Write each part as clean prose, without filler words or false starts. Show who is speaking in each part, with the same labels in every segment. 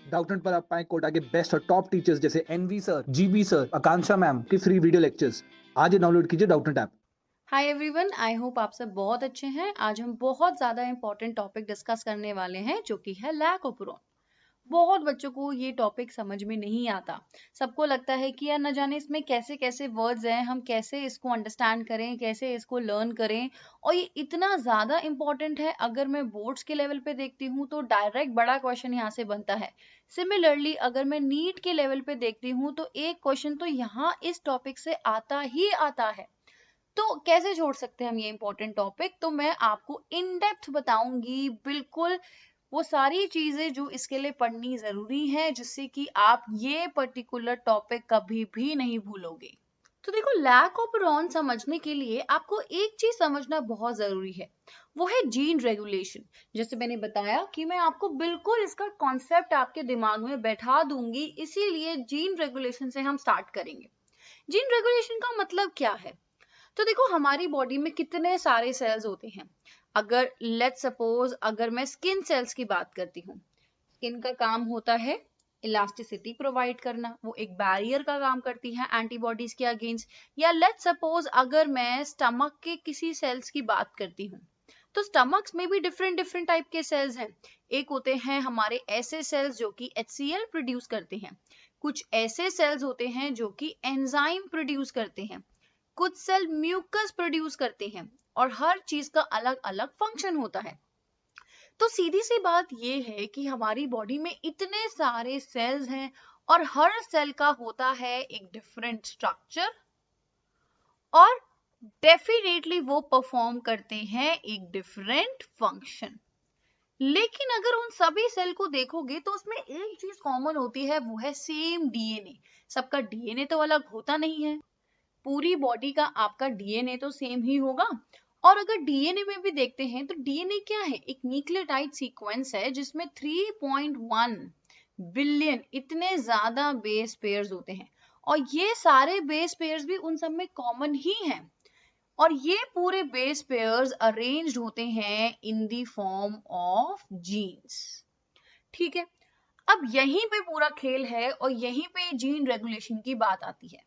Speaker 1: Doubtnut पर आप पाएं कोटा के बेस्ट और टॉप टीचर्स जैसे एनवी सर, जीबी सर, आकांक्षा मैम की फ्री वीडियो लेक्चर्स। आज ही डाउनलोड कीजिए Doubtnut app.
Speaker 2: Hi everyone, I hope आप सब बहुत अच्छे हैं। आज हम बहुत ज़्यादा इंपॉर्टेंट टॉपिक डिस्कस करने वाले हैं जो कि है लैक ऑफ न्यूरॉन। बहुत बच्चों को ये टॉपिक समझ में नहीं आता। सबको लगता है कि यार न जाने इसमें कैसे कैसे वर्ड्स हैं, हम कैसे इसको अंडरस्टैंड करें, कैसे इसको लर्न करें। और ये इतना ज़्यादा इंपॉर्टेंट है, अगर मैं बोर्ड्स के लेवल पे देखती हूँ तो डायरेक्ट बड़ा क्वेश्चन यहाँ से बनता है। सिमिलरली अगर मैं नीट के लेवल पे देखती हूँ तो एक क्वेश्चन तो यहाँ इस टॉपिक से आता ही आता है। तो कैसे छोड़ सकते हैं हम ये इंपॉर्टेंट टॉपिक। तो मैं आपको इन डेप्थ बताऊंगी बिल्कुल वो सारी चीजें जो इसके लिए पढ़नी जरूरी है, जिससे कि आप ये पर्टिकुलर टॉपिक कभी भी नहीं भूलोगे। तो देखो, लैक ऑफ न्यूरॉन समझने के लिए आपको एक चीज समझना बहुत जरूरी है, वो है जीन रेगुलेशन। जैसे मैंने बताया कि मैं आपको बिल्कुल इसका कॉन्सेप्ट आपके दिमाग में बैठा दूंगी, इसीलिए जीन रेगुलेशन से हम स्टार्ट करेंगे। जीन रेगुलेशन का मतलब क्या है? तो देखो, हमारी बॉडी में कितने सारे सेल्स होते हैं। अगर लेट्स सपोज अगर मैं स्किन सेल्स की बात करती हूँ, स्किन का काम होता है इलास्टिसिटी प्रोवाइड करना, वो एक बैरियर का काम करती है एंटीबॉडीज के अगेंस्ट। या लेट्स सपोज अगर मैं स्टमक के किसी सेल्स की बात करती हूँ, तो स्टमक्स में भी डिफरेंट डिफरेंट टाइप के सेल्स हैं। एक होते हैं हमारे ऐसे सेल्स जो कि HCl प्रोड्यूस करते हैं, कुछ ऐसे सेल्स होते हैं जो कि एंजाइम प्रोड्यूस करते हैं, कुछ सेल म्यूकस प्रोड्यूस करते हैं, और हर चीज का अलग अलग फंक्शन होता है। तो सीधी सी बात ये है कि हमारी बॉडी में इतने सारे सेल्स हैं, और हर सेल का होता है एक डिफरेंट स्ट्रक्चर, और डेफिनेटली वो परफॉर्म करते हैं एक डिफरेंट फंक्शन। लेकिन अगर उन सभी सेल को देखोगे तो उसमें एक चीज कॉमन होती है, वो है सेम डीएनए। सबका डीएनए तो अलग होता नहीं है, पूरी बॉडी का आपका डीएनए तो सेम ही होगा। और अगर डीएनए में भी देखते हैं तो डीएनए क्या है? एक न्यूक्लियोटाइड सीक्वेंस है जिसमें 3.1 बिलियन इतने ज्यादा बेस पेयर्स होते हैं, और ये सारे बेस पेयर्स भी उन सब में कॉमन ही हैं। और ये पूरे बेस पेयर्स अरेंज्ड होते हैं in the form of genes. ठीक है, अब यहीं पे पूरा खेल है, और यहीं पे जीन रेगुलेशन की बात आती है।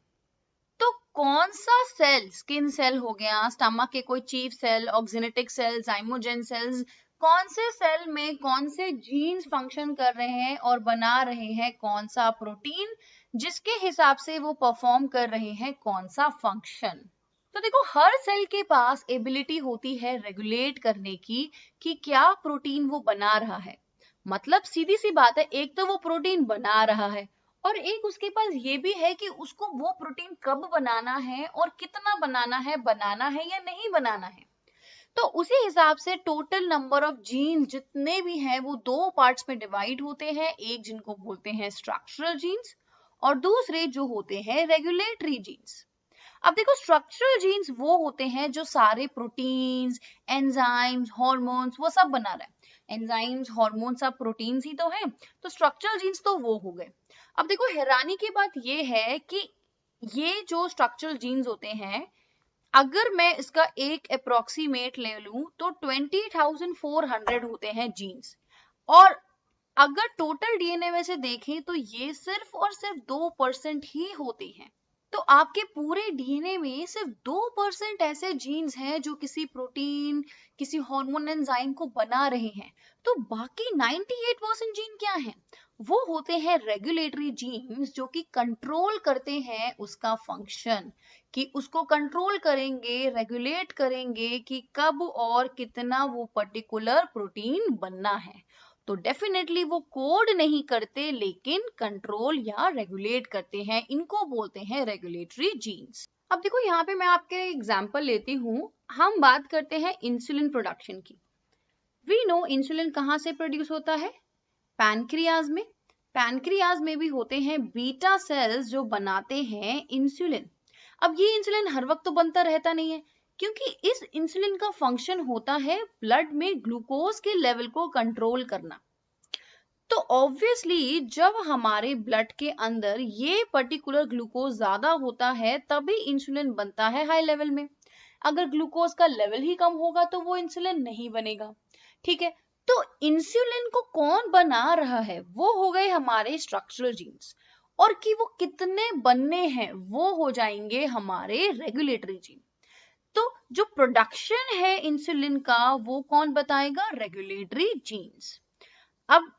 Speaker 2: तो कौन सा सेल, स्किन सेल हो गया, स्टमक के कोई chief cell, oxyntic cell, zymogen cells, कौन से सेल में कौन से जीन्स फंक्शन कर रहे हैं और बना रहे हैं कौन सा प्रोटीन, जिसके हिसाब से वो परफॉर्म कर रहे हैं कौन सा फंक्शन। तो देखो, हर सेल के पास एबिलिटी होती है रेगुलेट करने की कि क्या प्रोटीन वो बना रहा है। मतलब सीधी सी बात है, एक तो वो प्रोटीन बना रहा है, और एक उसके पास ये भी है कि उसको वो प्रोटीन कब बनाना है और कितना बनाना है या नहीं बनाना है। तो उसी हिसाब से टोटल नंबर ऑफ जीन्स जितने भी हैं वो दो पार्ट्स में डिवाइड होते हैं, एक जिनको बोलते हैं स्ट्रक्चरल जीन्स, और दूसरे जो होते हैं रेगुलेटरी जीन्स। अब देखो, स्ट्रक्चरल जीन्स वो होते हैं जो सारे प्रोटीन्स, एंजाइम्स, हार्मोन्स वो सब बना रहे हैं। एंजाइम्स, हार्मोन सब प्रोटीन्स ही तो हैं, तो स्ट्रक्चरल जीन्स तो वो हो गए। अब देखो, हैरानी की बात ये है कि ये जो स्ट्रक्चरल जीन्स होते हैं, अगर मैं इसका एक अप्रोक्सीमेट ले लूं तो 20,400 होते हैं जीन्स। और अगर टोटल डीएनए में से देखें तो ये सिर्फ और सिर्फ 2% ही होते हैं। तो आपके पूरे डीएनए में सिर्फ 2% ऐसे जीन्स हैं जो किसी प्रोटीन, किसी हार्मोन एंजाइम को बना रहे हैं। तो बाकी 98% जीन क्या हैं? वो होते हैं रेगुलेटरी जीन्स, जो कि कंट्रोल करते हैं उसका फंक्शन, कि उसको कंट्रोल करेंगे, रेगुलेट करेंगे कि कब और कितना वो पर्टिकुलर प्रोटीन बनना है। तो डेफिनेटली वो कोड नहीं करते, लेकिन कंट्रोल या रेगुलेट करते हैं, इनको बोलते हैं रेगुलेटरी जीन्स। अब देखो, यहाँ पे मैं आपके एग्जांपल लेती हूँ। हम बात करते हैं इंसुलिन प्रोडक्शन की। वी नो इंसुलिन कहाँ से प्रोड्यूस होता है? पैनक्रियाज में। पैनक्रियाज में भी होते हैं बीटा सेल्स जो बनाते हैं इंसुलिन। अब ये इंसुलिन हर वक्त तो बनता रहता नहीं है, क्योंकि इस इंसुलिन का फंक्शन होता है ब्लड में ग्लूकोज के लेवल को कंट्रोल करना। तो ऑब्वियसली जब हमारे ब्लड के अंदर ये पर्टिकुलर ग्लूकोज ज्यादा होता है तभी इंसुलिन बनता है हाई लेवल में। अगर ग्लूकोज का लेवल ही कम होगा तो वो इंसुलिन नहीं बनेगा। ठीक है, तो इंसुलिन को कौन बना रहा है, वो हो गए हमारे स्ट्रक्चरल जीन्स, और कि वो कितने बनने हैं वो हो जाएंगे हमारे रेगुलेटरी जीन। तो जो प्रोडक्शन है इंसुलिन का वो कौन बताएगा, रेगुलेटरी जीन्स। अब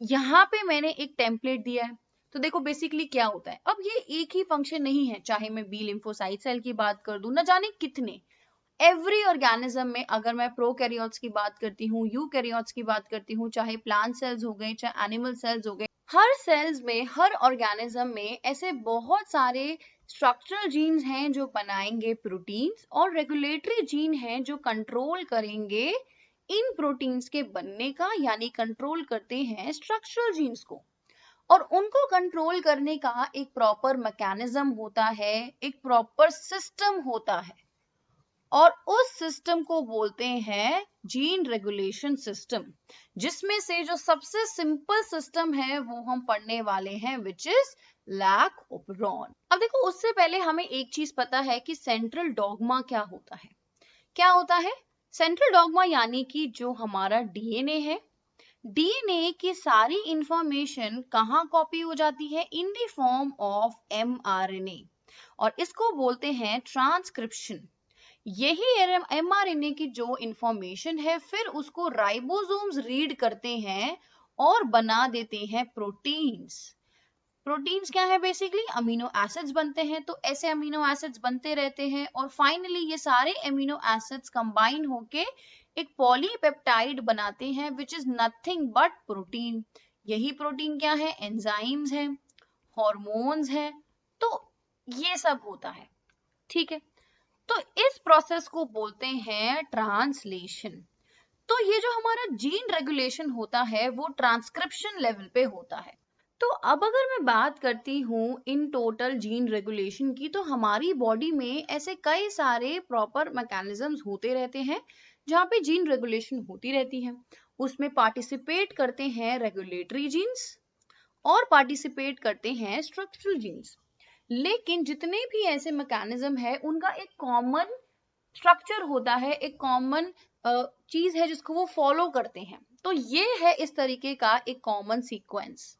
Speaker 2: यहाँ पे मैंने एक टेम्पलेट दिया है, तो देखो बेसिकली क्या होता है। अब ये एक ही फंक्शन नहीं है, चाहे मैं बी लिम्फोसाइट सेल की बात कर दूं, न जाने कितने, एवरी ऑर्गेनिज्म में, अगर मैं प्रोकैरियोट्स की बात करती हूँ, यूकैरियोट्स की बात करती हूँ, चाहे प्लांट सेल्स हो गए, चाहे एनिमल सेल्स हो गए, हर सेल्स में, हर ऑर्गेनिज्म में ऐसे बहुत सारे स्ट्रक्चरल जीन्स हैं जो बनाएंगे प्रोटीन्स, और रेगुलेटरी जीन हैं जो कंट्रोल करेंगे इन प्रोटीन्स के बनने का, यानी कंट्रोल करते हैं स्ट्रक्चरल जीन्स को। और उनको कंट्रोल करने का एक प्रॉपर मैकेनिज्म होता है, एक प्रॉपर सिस्टम होता है, और उस सिस्टम को बोलते हैं जीन रेगुलेशन सिस्टम, जिसमें से जो सबसे सिंपल सिस्टम है वो हम पढ़ने वाले हैं, विच इज लैक-ओपेरॉन। अब देखो, उससे पहले हमें एक चीज पता है कि सेंट्रल डॉगमा क्या होता है। क्या होता है सेंट्रल डॉगमा, यानी कि जो हमारा डीएनए है, डीएनए की सारी इंफॉर्मेशन कहाँ कॉपी हो जाती है, इन द फॉर्म ऑफ एमआरएनए, और इसको बोलते हैं ट्रांसक्रिप्शन। यही एमआरएनए की जो इंफॉर्मेशन है, फिर उसको राइबोसोम्स रीड करते हैं और बना देते हैं प्रोटीन्स। प्रोटीन्स क्या है, बेसिकली अमीनो एसिड्स बनते हैं। तो ऐसे अमीनो एसिड्स बनते रहते हैं, और फाइनली ये सारे अमीनो एसिड्स कंबाइन होके एक पॉलीपेप्टाइड बनाते हैं, which is nothing but protein. यही प्रोटीन क्या है, एंजाइम्स है, हॉर्मोन्स है, तो ये सब होता है। ठीक है, तो इस प्रोसेस को बोलते हैं ट्रांसलेशन। तो ये जो हमारा जीन रेगुलेशन होता है वो ट्रांसक्रिप्शन लेवल पे होता है। तो अब अगर मैं बात करती हूँ इन टोटल जीन रेगुलेशन की, तो हमारी बॉडी में ऐसे कई सारे प्रॉपर मैकेनिज्म्स होते रहते हैं जहाँ पे जीन रेगुलेशन होती रहती है। उसमें पार्टिसिपेट करते हैं रेगुलेटरी जीन्स और पार्टिसिपेट करते हैं स्ट्रक्चरल जीन्स। लेकिन जितने भी ऐसे मैकेनिज्म है उनका एक कॉमन स्ट्रक्चर होता है, एक कॉमन चीज है जिसको वो फॉलो करते हैं। तो ये है इस तरीके का एक कॉमन सीक्वेंस।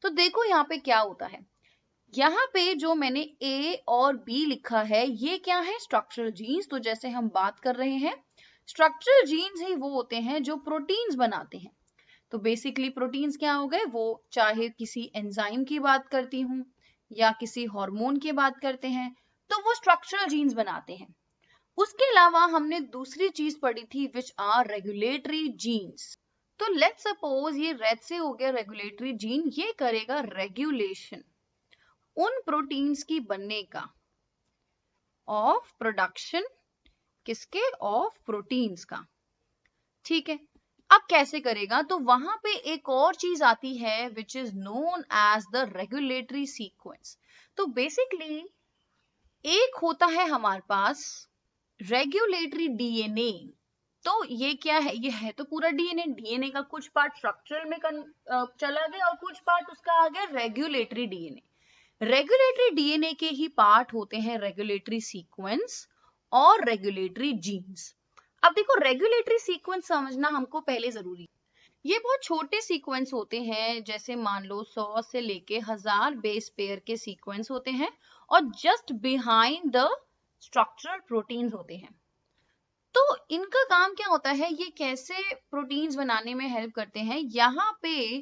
Speaker 2: तो देखो यहाँ पे क्या होता है, यहाँ पे जो मैंने ए और बी लिखा है ये क्या है, स्ट्रक्चरल जीन्स। तो जैसे हम बात कर रहे हैं, स्ट्रक्चरल जीन्स ही वो होते हैं जो प्रोटीन्स बनाते हैं। तो बेसिकली प्रोटीन्स क्या हो गए, वो चाहे किसी एंजाइम की बात करती हूँ या किसी हार्मोन की बात करते हैं, तो वो स्ट्रक्चरल जीन्स बनाते हैं। उसके अलावा हमने दूसरी चीज पढ़ी थी, विच आर रेगुलेटरी जीन्स। तो लेट्स सपोज ये रेड से हो गया रेगुलेटरी जीन, ये करेगा रेगुलेशन उन प्रोटीन्स की बनने का, ऑफ प्रोडक्शन किसके, ऑफ प्रोटीन्स का। ठीक है, अब कैसे करेगा, तो वहां पे एक और चीज आती है which is known as the regulatory sequence. तो बेसिकली एक होता है हमारे पास रेगुलेटरी डीएनए। तो ये क्या है, ये है तो पूरा डीएनए, डीएनए का कुछ पार्ट स्ट्रक्चरल में चला गया और कुछ पार्ट उसका आ गया रेगुलेटरी डीएनए। रेगुलेटरी डीएनए के ही पार्ट होते हैं रेगुलेटरी सीक्वेंस और रेगुलेटरी जीन्स। अब देखो, रेगुलेटरी सीक्वेंस समझना हमको पहले जरूरी है। ये बहुत छोटे सीक्वेंस होते हैं, जैसे मान लो 100 से लेके 1000 बेस पेयर के सीक्वेंस होते हैं, और just behind the structural proteins होते हैं। तो इनका काम क्या होता है, ये कैसे प्रोटीन्स बनाने में हेल्प करते हैं। यहाँ पे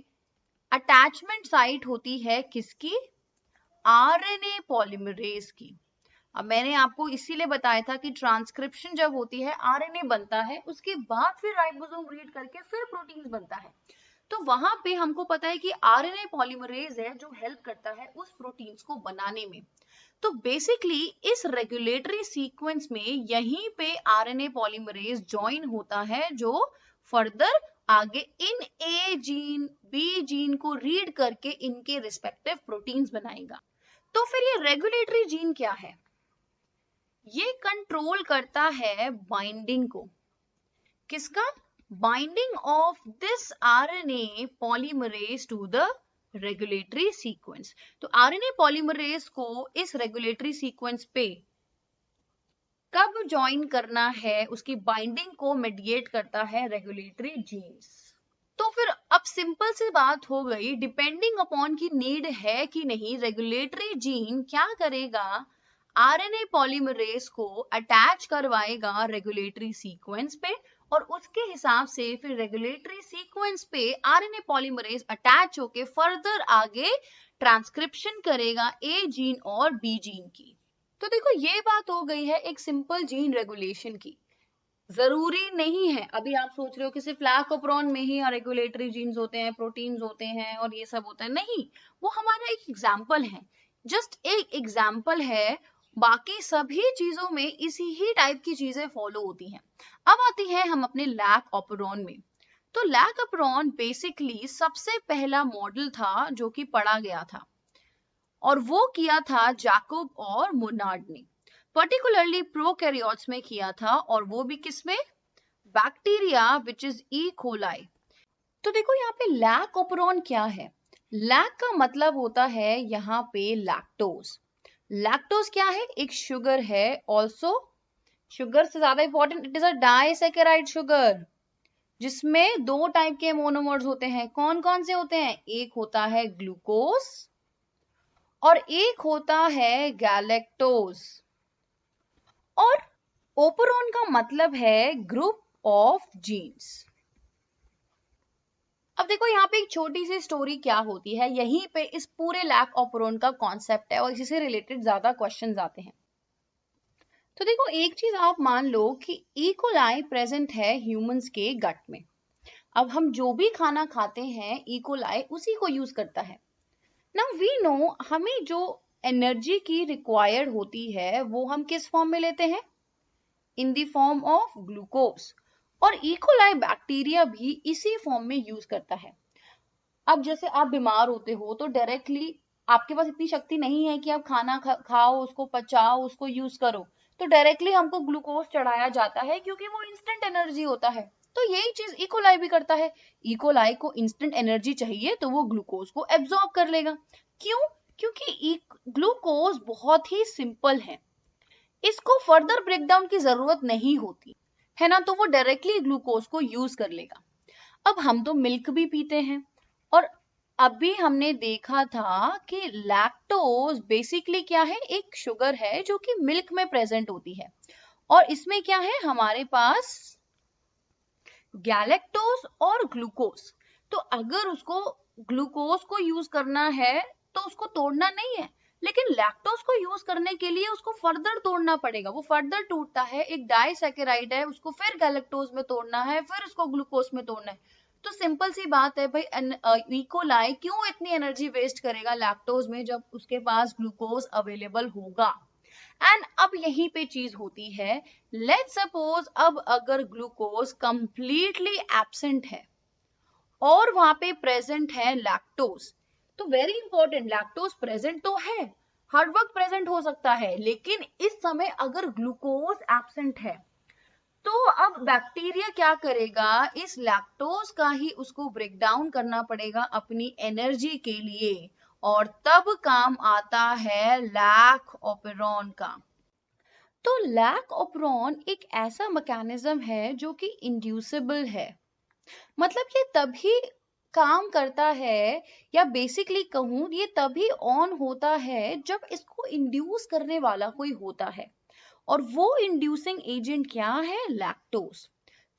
Speaker 2: अटैचमेंट साइट होती है किसकी, आरएनए पॉलीमरेज की। अब मैंने आपको इसीलिए बताया था कि ट्रांसक्रिप्शन जब होती है, आरएनए बनता है, उसके बाद फिर राइबोसोम रीड करके फिर प्रोटीन्स बनता है। तो वहां पे हमको पता है कि आरएनए पॉलीमरेज है जो हेल्प करता है उस प्रोटीन्स को बनाने में। तो बेसिकली इस रेगुलेटरी सीक्वेंस में यहीं पे आरएनए पॉलीमरेज ज्वाइन होता है, जो फर्दर आगे इन ए जीन बी जीन को रीड करके इनके रिस्पेक्टिव प्रोटीन्स बनाएगा। तो फिर ये रेगुलेटरी जीन क्या है, ये कंट्रोल करता है बाइंडिंग को, किसका, binding of this RNA polymerase to the regulatory sequence. तो आरएनए पॉलीमरेज को इस रेगुलेटरी सीक्वेंस पे कब ज्वाइन करना है, उसकी बाइंडिंग को मेडिएट करता है रेगुलेटरी जीन्स। तो फिर अब सिंपल सी बात हो गई, डिपेंडिंग अपॉन की नीड है कि नहीं, रेगुलेटरी जीन क्या करेगा, आरएनए पॉलीमरेज को अटैच करवाएगा रेगुलेटरी सीक्वेंस पे, और उसके हिसाब से फिर रेगुलेटरी सीक्वेंस पे आरएनए पॉलीमरेज अटैच होके फर्दर आगे ट्रांसक्रिप्शन करेगा ए जीन और बी जीन की। तो देखो ये बात हो गई है एक सिंपल जीन रेगुलेशन की। जरूरी नहीं है, अभी आप सोच रहे हो कि सिर्फ लैक ऑपरॉन में ही रेगुलेटरी जीन्स होते हैं, प्रोटीन्स होते हैं और ये सब होता है, नहीं, वो हमारा एक एग्जाम्पल है, जस्ट एक एग्जाम्पल है। बाकी सभी चीजों में इसी ही टाइप की चीजें फॉलो होती हैं। अब आती है हम अपने लैक ऑपरॉन में। तो लैक ऑपरॉन बेसिकली सबसे पहला मॉडल था जो कि पढ़ा गया था, और वो किया था जैकोब और मोनार्ड ने, पर्टिकुलरली प्रोकैरियोट्स में किया था, और वो भी किसमें, bacteria which is E coli. तो देखो यहाँ पे लैक ऑपरॉन क्या है, लैक का मतलब होता है यहाँ पे लैक्टोज। लैक्टोज क्या है, एक शुगर है, ऑल्सो शुगर से ज्यादा important, it is a disaccharide sugar, जिसमें दो टाइप के मोनोमर्स होते हैं। कौन कौन से होते हैं, एक होता है ग्लूकोज और एक होता है गैलेक्टोज। और ओपरॉन का मतलब है ग्रुप ऑफ जीन्स। अब देखो यहाँ पे एक छोटी सी स्टोरी क्या होती है, यहीं पे इस पूरे लैक ऑपरॉन का कॉन्सेप्ट है और इसी से रिलेटेड ज्यादा क्वेश्चंस आते हैं। तो देखो एक चीज आप मान लो कि ई कोलाई प्रेजेंट है ह्यूमंस के गट में। अब हम जो भी खाना खाते हैं ई कोलाई उसी को यूज करता है। नाउ वी नो हमें जो एनर्जी की रिक्वायर्ड होती है वो हम किस फॉर्म में लेते हैं, in the form of glucose, और ई कोलाई बैक्टीरिया भी इसी फॉर्म में यूज करता है। अब जैसे आप बीमार होते हो तो डायरेक्टली आपके पास इतनी शक्ति नहीं है कि आप खाना खाओ, उसको पचाओ, उसको यूज करो, तो डायरेक्टली हमको ग्लूकोज चढ़ाया जाता है क्योंकि वो इंस्टेंट एनर्जी होता है। तो यही चीज इकोलाई भी करता है, इकोलाई को इंस्टेंट एनर्जी चाहिए तो वो ग्लूकोज को एब्जॉर्ब कर लेगा। क्यों, क्योंकि ग्लूकोज बहुत ही सिंपल है, इसको फर्दर ब्रेकडाउन की जरूरत नहीं होती है ना, तो वो डायरेक्टली ग्लूकोज को यूज कर लेगा। अब हम तो मिल्क भी पीते हैं, और अभी हमने देखा था कि लैक्टोज बेसिकली क्या है, एक शुगर है जो कि मिल्क में प्रेजेंट होती है, और इसमें क्या है हमारे पास गैलेक्टोज और ग्लूकोज। तो अगर उसको ग्लूकोज को यूज करना है तो उसको तोड़ना नहीं है, लेकिन लैक्टोज को यूज करने के लिए उसको फर्दर तोड़ना पड़ेगा, वो फर्दर टूटता है, एक डाइसैकेराइड है, उसको फिर गैलेक्टोज में तोड़ना है, फिर उसको ग्लूकोज में तोड़ना है। तो सिंपल सी बात है भाई, ई कोलाई क्यों इतनी एनर्जी वेस्ट करेगा लैक्टोज में जब उसके पास ग्लूकोज अवेलेबल होगा। एंड अब यहीं पे चीज होती है, लेट्स सपोज अब अगर ग्लूकोज कंप्लीटली एब्सेंट है और वहां पे प्रेजेंट है लैक्टोज, तो वेरी इंपॉर्टेंट, लैक्टोज प्रेजेंट तो है, हर वक्त प्रेजेंट हो सकता है, लेकिन इस समय अगर ग्लूकोज एब्सेंट है तो अब बैक्टीरिया क्या करेगा, इस लैक्टोज का ही उसको ब्रेक डाउन करना पड़ेगा अपनी एनर्जी के लिए, और तब काम आता है लैक ऑपरॉन का। तो लैक ऑपरॉन एक ऐसा मैकेनिज्म है जो कि इंड्यूसिबल है, मतलब ये तभी काम करता है, या बेसिकली कहूं ये तभी ऑन होता है जब इसको इंड्यूस करने वाला कोई होता है, और वो इंड्यूसिंग एजेंट क्या है, लैक्टोज।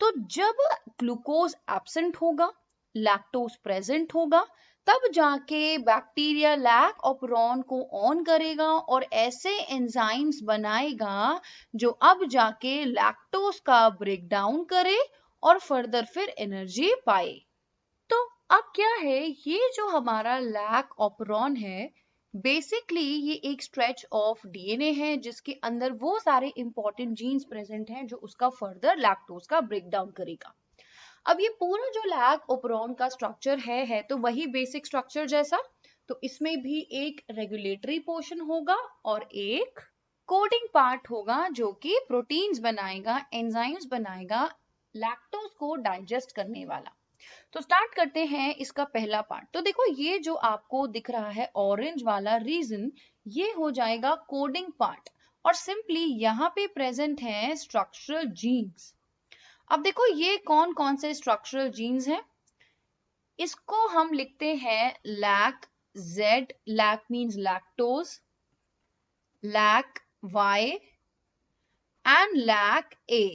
Speaker 2: तो जब ग्लूकोज एब्सेंट होगा, लैक्टोज प्रेजेंट होगा, तब जाके बैक्टीरिया लैक ऑपरॉन को ऑन करेगा और ऐसे एंजाइम्स बनाएगा जो अब जाके लैक्टोज का ब्रेक डाउन करे और फर्दर फिर एनर्जी पाए। तो अब क्या है, ये जो हमारा लैक ऑपरॉन है बेसिकली ये एक स्ट्रेच ऑफ डीएनए है जिसके अंदर वो सारे इंपॉर्टेंट जीन्स प्रेजेंट हैं जो उसका फर्दर लैक्टोज का ब्रेक डाउन करेगा। अब ये पूरा जो लैक ऑपरॉन का स्ट्रक्चर है तो वही बेसिक स्ट्रक्चर जैसा, तो इसमें भी एक रेगुलेटरी पोर्शन होगा और एक कोडिंग पार्ट होगा जो कि प्रोटीन्स बनाएगा, एंजाइम्स बनाएगा लैक्टोज को डाइजेस्ट करने वाला। तो स्टार्ट करते हैं इसका पहला पार्ट। तो देखो ये जो आपको दिख रहा है ऑरेंज वाला रीजन, ये हो जाएगा कोडिंग पार्ट, और सिंपली यहाँ पे प्रेजेंट है स्ट्रक्चरल जीन्स। अब देखो ये कौन कौन से स्ट्रक्चरल जीन्स हैं, इसको हम लिखते हैं lac Z, lac means lactose, lac Y and lac A।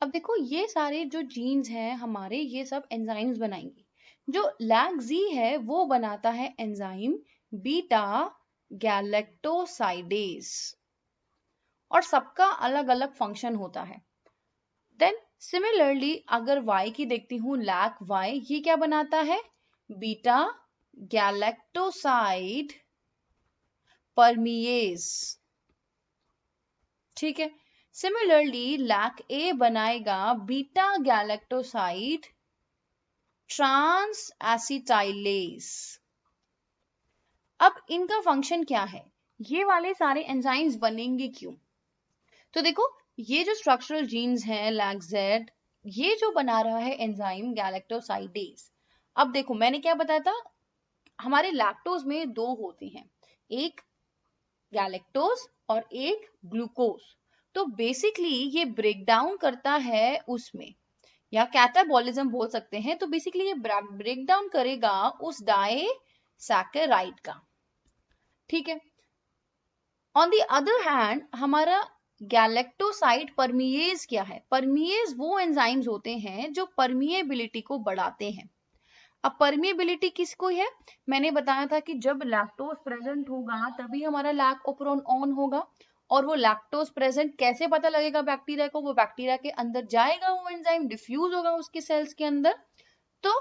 Speaker 2: अब देखो ये सारे जो जीन्स हैं हमारे, ये सब एंजाइम्स बनाएंगे। जो लैक Z है वो बनाता है एंजाइम बीटा गैलेक्टोसाइडेज, और सबका अलग अलग फंक्शन होता है। देन सिमिलरली अगर Y की देखती हूँ, लैक Y, ये क्या बनाता है? Beta galactoside परमिएज। ठीक है। सिमिलरली लैक A बनाएगा बीटा गैलेक्टोसाइड ट्रांस एसिटाइलेज। अब इनका फंक्शन क्या है? ये वाले सारे एंजाइम्स बनेंगे क्यों? तो देखो ये जो स्ट्रक्चरल जीन्स हैं लैक Z, ये जो बना रहा है एंजाइम गैलेक्टोसाइडेज। अब देखो मैंने क्या बताया था, हमारे लैक्टोज में दो होते हैं, एक गैलेक्टोज और एक ग्लूकोज। तो बेसिकली ये ब्रेक डाउन करता है उसमें, या कैटाबॉलिज्म बोल सकते हैं। तो बेसिकली ये ब्रेक डाउन करेगा उस डाइसैकेराइड का। ठीक है। ऑन द अदर हैंड हमारा गैलेक्टोसाइड परमिएज क्या है? परमिएज वो एंजाइम्स होते हैं जो परमिएबिलिटी को बढ़ाते हैं। अब परमिएबिलिटी किसको है? मैंने बताया था कि जब लैक्टोज प्रेजेंट होगा तभी हमारा लैक ओपरॉन ऑन होगा, और वो लैक्टोज प्रेजेंट कैसे पता लगेगा बैक्टीरिया को? वो बैक्टीरिया के अंदर जाएगा, वो एंजाइम डिफ्यूज होगा उसके सेल्स के अंदर। तो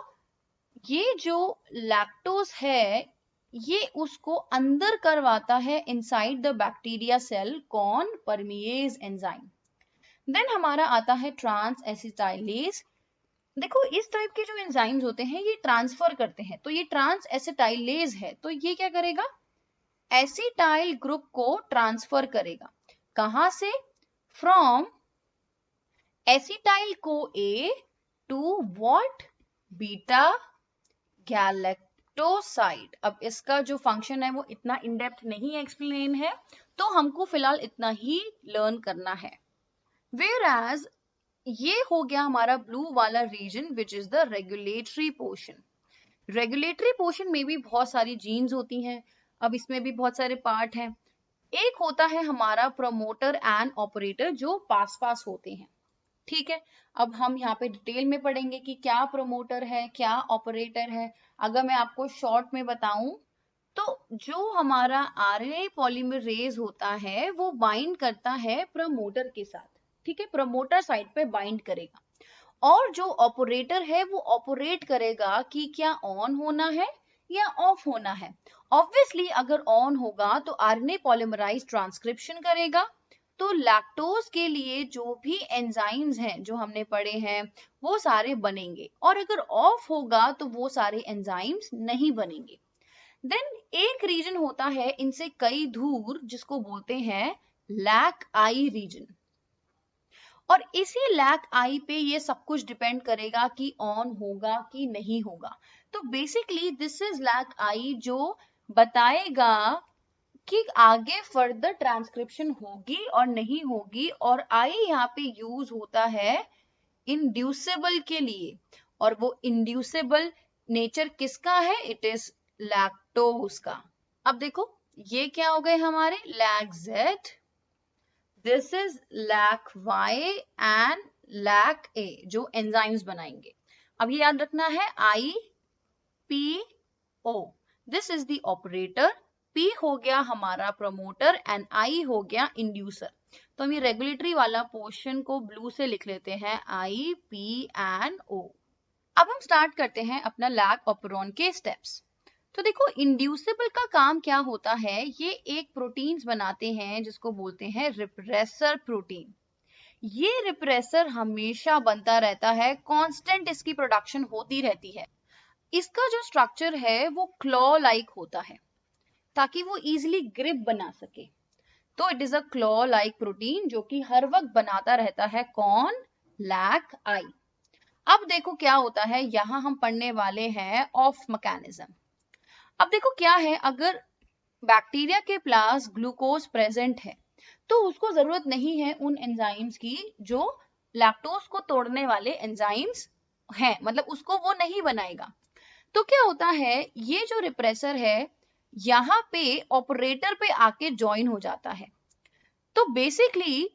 Speaker 2: ये जो लैक्टोज है ये उसको अंदर करवाता है इनसाइड द बैक्टीरिया सेल। कौन? परमिएज एंजाइम। देन हमारा आता है ट्रांस एसिटाइलेज। देखो इस टाइप के जो एंजाइम्स होते हैं ये ट्रांसफर करते हैं। तो ये ट्रांस एसिटाइलेज है, तो ये क्या करेगा? एसिटाइल ग्रुप को ट्रांसफर करेगा। कहां से? From acetyl co A to what? Beta galactoside. अब इसका जो फंक्शन है वो इतना इन डेप्थ नहीं एक्सप्लेन है, तो हमको फिलहाल इतना ही लर्न करना है। Whereas ये हो गया हमारा ब्लू वाला region which is the regulatory portion. Regulatory portion में भी बहुत सारी जीन्स होती हैं। अब इसमें भी बहुत सारे पार्ट हैं। एक होता है हमारा प्रमोटर एंड ऑपरेटर जो पास पास होते हैं। ठीक है। अब हम यहाँ पे डिटेल में पढ़ेंगे कि क्या प्रमोटर है, क्या ऑपरेटर है। अगर मैं आपको शॉर्ट में बताऊं तो जो हमारा आरएनए पॉलीमरेज होता है वो बाइंड करता है प्रमोटर के साथ। ठीक है, प्रमोटर साइड पे बाइंड करेगा, और जो ऑपरेटर है वो ऑपरेट करेगा कि क्या ऑन होना है या ऑफ होना है। ऑब्वियसली अगर ऑन होगा तो आरएनए पॉलीमराइज ट्रांसक्रिप्शन करेगा, तो लैक्टोज के लिए जो भी एंजाइम्स हैं जो हमने पढ़े हैं वो सारे बनेंगे, और अगर ऑफ होगा तो वो सारे एंजाइम्स नहीं बनेंगे। देन एक रीजन होता है इनसे कई दूर जिसको बोलते हैं लैक आई रीजन, और इसी लैक आई पे ये सब कुछ डिपेंड करेगा कि ऑन होगा कि नहीं होगा। तो बेसिकली दिस इज लैक आई जो बताएगा कि आगे फर्दर ट्रांसक्रिप्शन होगी और नहीं होगी। और आई यहाँ पे यूज होता है इंड्यूसेबल के लिए, और वो इंड्यूसेबल नेचर किसका है? इट इज लैक्टोज का। अब देखो ये क्या हो गए हमारे lac Z, this is lac Y and lac A जो एंजाइम्स बनाएंगे। अब ये याद रखना है IPO, this is the operator, P हो गया हमारा प्रमोटर एंड I हो गया इंड्यूसर। तो हम ये रेगुलेटरी वाला पोर्शन को ब्लू से लिख लेते हैं IP एंड O। अब हम स्टार्ट करते हैं अपना लैक ऑपरॉन के स्टेप्स। तो देखो इंड्यूसिबल का काम क्या होता है, ये एक प्रोटीन्स बनाते हैं जिसको बोलते हैं रिप्रेसर प्रोटीन। ये रिप्रेसर हमेशा बनता रहता है, कांस्टेंट इसकी प्रोडक्शन होती रहती है। इसका जो स्ट्रक्चर है वो क्लॉ लाइक होता है ताकि वो इजिली ग्रिप बना सके। तो it is a claw like protein जो कि हर वक्त बनाता रहता है। कौन? Lac I. अब देखो क्या होता है, यहां हम पढ़ने वाले हैं ऑफ मैकेनिज्म। अब देखो क्या है, अगर बैक्टीरिया के पास ग्लूकोज प्रेजेंट है तो उसको जरूरत नहीं है उन एंजाइम्स की जो लैक्टोज को तोड़ने वाले एंजाइम्स हैं, मतलब उसको वो नहीं बनाएगा। तो क्या होता है, ये जो रिप्रेसर है यहाँ पे ऑपरेटर पे आके ज्वाइन हो जाता है। तो बेसिकली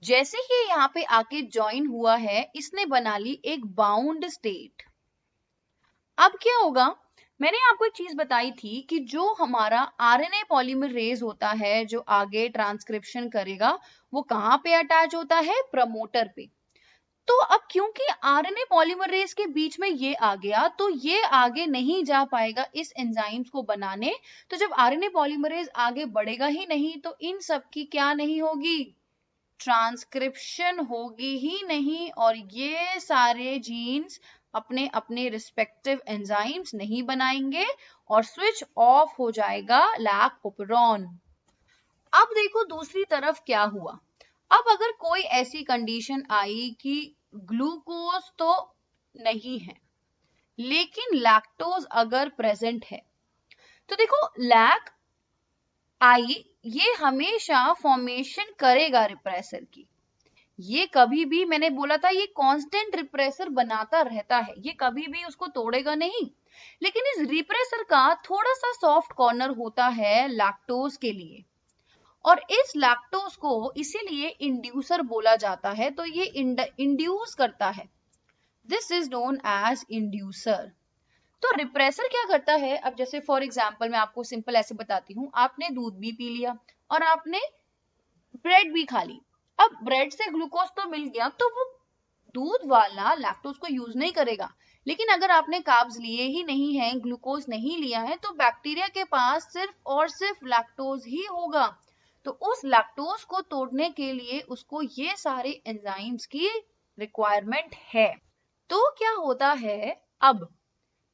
Speaker 2: जैसे ही यहाँ पे आके ज्वाइन हुआ है, इसने बना ली एक बाउंड स्टेट। अब क्या होगा, मैंने आपको एक चीज बताई थी कि जो हमारा आरएनए पॉलीमरेज होता है, जो आगे ट्रांसक्रिप्शन करेगा, वो कहाँ पे अटैच होता है, प्रमोटर पे। तो अब क्योंकि आरएनए पॉलीमरेज के बीच में ये आ गया, तो ये आगे नहीं जा पाएगा इस एंजाइम्स को बनाने। तो जब आरएनए पॉलीमरेज आगे बढ़ेगा ही नहीं, तो इन सब की क्या नहीं होगी, ट्रांसक्रिप्शन होगी ही नहीं, और ये सारे जीन्स अपने अपने रिस्पेक्टिव एंजाइम्स नहीं बनाएंगे और स्विच ऑफ हो जाएगा लैक ओपेरॉन। अब देखो दूसरी तरफ क्या हुआ। अब अगर कोई ऐसी कंडीशन आई कि ग्लूकोज तो नहीं है लेकिन लैक्टोज अगर प्रेजेंट है, तो देखो लैक आई ये हमेशा फॉर्मेशन करेगा रिप्रेसर की। ये कभी भी, मैंने बोला था ये कांस्टेंट रिप्रेसर बनाता रहता है, ये कभी भी उसको तोड़ेगा नहीं। लेकिन इस रिप्रेसर का थोड़ा सा सॉफ्ट कॉर्नर होता है लैक्टोज के लिए, और इस लैक्टोज को इसीलिए इंड्यूसर बोला जाता है। तो ये इंड्यूस करता है, this is known as inducer. तो रिप्रेसर क्या करता है, अब जैसे फॉर एग्जांपल मैं आपको सिंपल ऐसे बताती हूँ, आपने दूध भी पी लिया और आपने ब्रेड भी खा ली। अब ब्रेड से ग्लूकोज तो मिल गया, तो वो दूध वाला लैक्टोज को यूज नहीं करेगा। लेकिन अगर आपने कार्ब्स लिए ही नहीं है, ग्लूकोज नहीं लिया है, तो बैक्टीरिया के पास सिर्फ और सिर्फ लैक्टोज ही होगा। तो उस लैक्टोज को तोड़ने के लिए उसको ये सारे एंजाइम्स की रिक्वायरमेंट है। तो क्या होता है, अब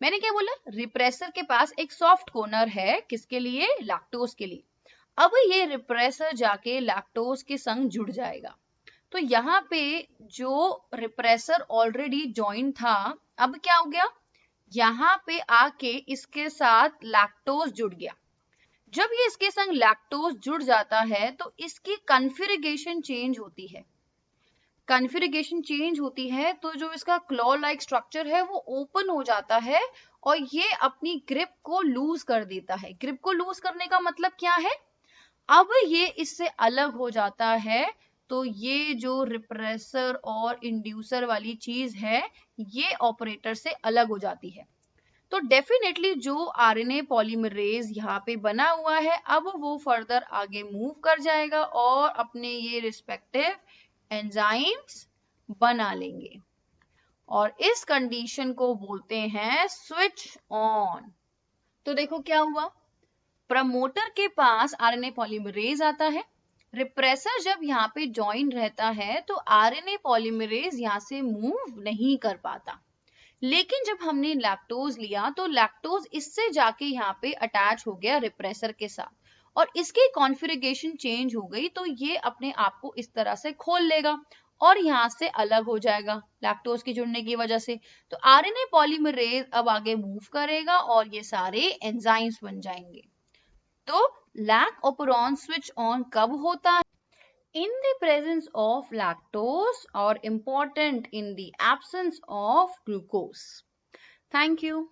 Speaker 2: मैंने क्या बोला, रिप्रेसर के पास एक सॉफ्ट कॉर्नर है, किसके लिए, लैक्टोज के लिए। अब ये रिप्रेसर जाके लैक्टोज के संग जुड़ जाएगा। तो यहाँ पे जो रिप्रेसर ऑलरेडी ज्वाइन था, अब क्या हो गया, यहाँ पे आके इसके साथ लैक्टोज जुड़ गया। जब ये इसके संग लैक्टोज जुड़ जाता है, तो इसकी कॉन्फ़िगरेशन चेंज होती है। कॉन्फ़िगरेशन चेंज होती है तो जो इसका क्लॉ लाइक स्ट्रक्चर है वो ओपन हो जाता है, और ये अपनी ग्रिप को लूज कर देता है। ग्रिप को लूज करने का मतलब क्या है, अब ये इससे अलग हो जाता है। तो ये जो रिप्रेसर और इंड्यूसर वाली चीज है, ये ऑपरेटर से अलग हो जाती है। तो डेफिनेटली जो आरएनए पॉलीमरेज यहाँ पे बना हुआ है, अब वो फर्दर आगे मूव कर जाएगा और अपने ये रिस्पेक्टिव एंजाइम्स बना लेंगे, और इस कंडीशन को बोलते हैं स्विच ऑन। तो देखो क्या हुआ, प्रमोटर के पास आरएनए पॉलीमरेज आता है, रिप्रेसर जब यहाँ पे ज्वाइन रहता है तो आरएनए पॉलीमरेज यहाँ से मूव नहीं कर पाता। लेकिन जब हमने लैक्टोज लिया, तो लैक्टोज इससे जाके यहाँ पे अटैच हो गया रिप्रेसर के साथ, और इसकी कॉन्फ़िगरेशन चेंज हो गई। तो ये अपने आप को इस तरह से खोल लेगा और यहाँ से अलग हो जाएगा लैक्टोज के जुड़ने की वजह से। तो आरएनए पॉलीमरेज अब आगे मूव करेगा और ये सारे एंजाइम्स बन जाएंगे। तो लैक ओपेरॉन स्विच ऑन कब होता है, in the presence of lactose, or important in the absence of glucose. Thank you.